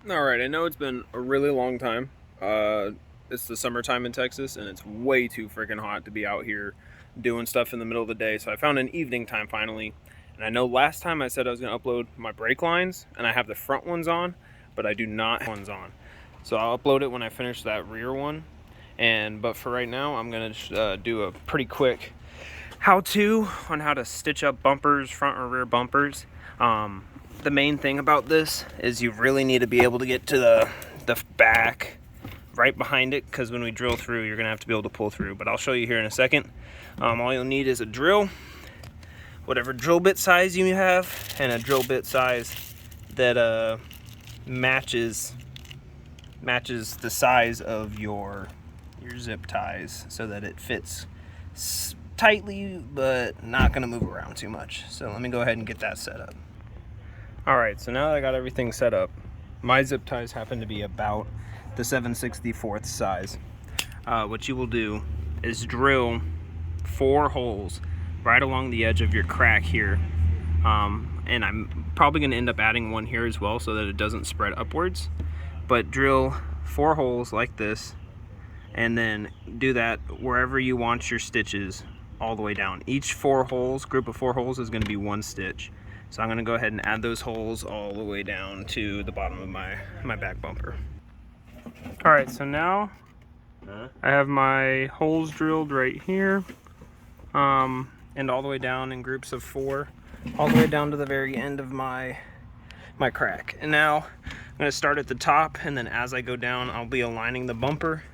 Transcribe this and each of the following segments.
Alright, I know it's been a really long time. It's the summertime in Texas, and it's way too freaking hot to be out here doing stuff in the middle of the day. So I found an evening time finally. And I know last time I said I was going to upload my brake lines, and I have the front ones on, but I do not have ones on. So I'll upload it when I finish that rear one. But for right now, I'm going to do a pretty quick how-to on how to stitch up bumpers, front or rear bumpers. The main thing about this is you really need to be able to get to the back right behind it, because when we drill through, you're gonna have to be able to pull through, but I'll show you here in a second. All you'll need is a drill, whatever drill bit size you have, and a drill bit size that matches the size of your zip ties, so that it fits tightly but not gonna move around too much. So let me go ahead and get that set up. Alright, so now that I got everything set up, my zip ties happen to be about the 7/64 size. What you will do is drill 4 holes right along the edge of your crack here. And I'm probably going to end up adding one here as well so that it doesn't spread upwards. But drill 4 holes like this, and then do that wherever you want your stitches all the way down. Each group of 4 holes is going to be 1 stitch. So I'm going to go ahead and add those holes all the way down to the bottom of my back bumper. Alright, so now I have my holes drilled right here, and all the way down in groups of 4, all the way down to the very end of my crack. And now I'm going to start at the top, and then as I go down, I'll be aligning the bumper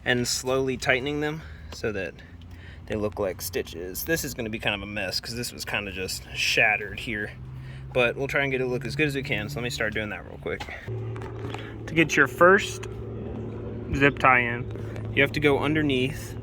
and slowly tightening them so that they look like stitches. This is going to be kind of a mess because this was kind of just shattered here, but we'll try and get it to look as good as we can. So let me start doing that real quick. To get your first zip tie in, you have to go underneath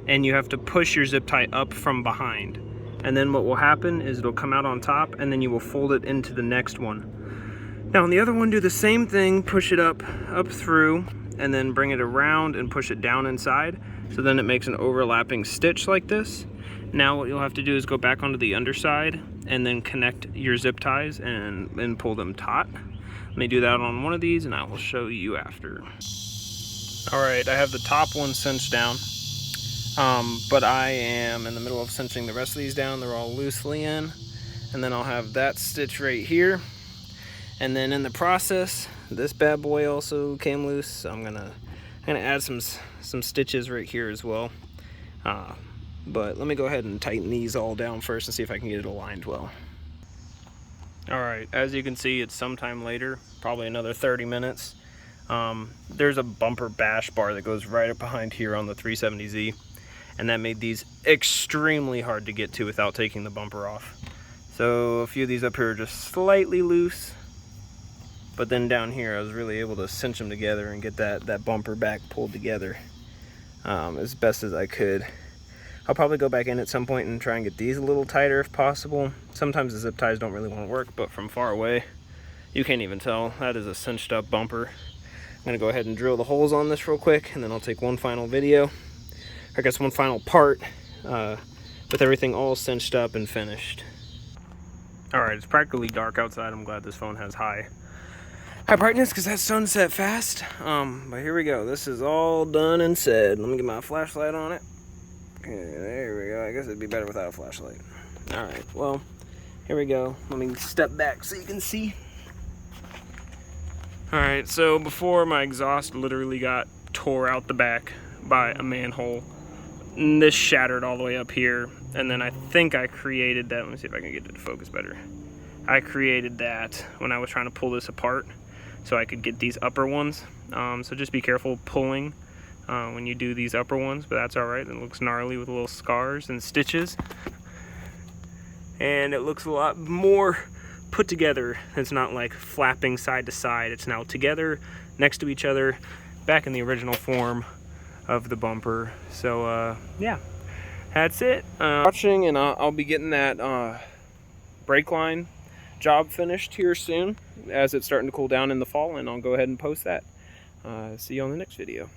and you have to push your zip tie up from behind, and then what will happen is it'll come out on top, and then you will fold it into the next one. Now on the other one, do the same thing, push it up through, and then bring it around and push it down inside. So then it makes an overlapping stitch like this. Now what you'll have to do is go back onto the underside and then connect your zip ties and pull them taut. Let me do that on one of these and I will show you after. Alright, I have the top one cinched down, but I am in the middle of cinching the rest of these down. They're all loosely in, and then I'll have that stitch right here. And then in the process, this bad boy also came loose, so I'm gonna add some stitches right here as well. But let me go ahead and tighten these all down first and see if I can get it aligned well. Alright, as you can see, it's sometime later, probably another 30 minutes. There's a bumper bash bar that goes right up behind here on the 370Z, and that made these extremely hard to get to without taking the bumper off. So a few of these up here are just slightly loose, but then down here I was really able to cinch them together and get that bumper back pulled together as best as I could. I'll probably go back in at some point and try and get these a little tighter if possible. Sometimes the zip ties don't really want to work, but from far away you can't even tell. That is a cinched up bumper. I'm going to go ahead and drill the holes on this real quick, and then I'll take one final video, I guess one final part, with everything all cinched up and finished. Alright, it's practically dark outside. I'm glad this phone has high brightness because that sun set fast. But here we go. This is all done and said. Let me get my flashlight on it. Okay, there we go. I guess it'd be better without a flashlight. Alright, well, here we go. Let me step back so you can see. Alright, so before, my exhaust literally got tore out the back by a manhole. And this shattered all the way up here. And then I think I created that. Let me see if I can get it to focus better. I created that when I was trying to pull this apart so I could get these upper ones. So just be careful pulling when you do these upper ones, but that's alright. It looks gnarly with little scars and stitches. And it looks a lot more put together. It's not like flapping side to side. It's now together, next to each other, back in the original form of the bumper. So yeah, that's it. Watching, and I'll be getting that brake line job finished here soon as it's starting to cool down in the fall, and I'll go ahead and post that. See you on the next video.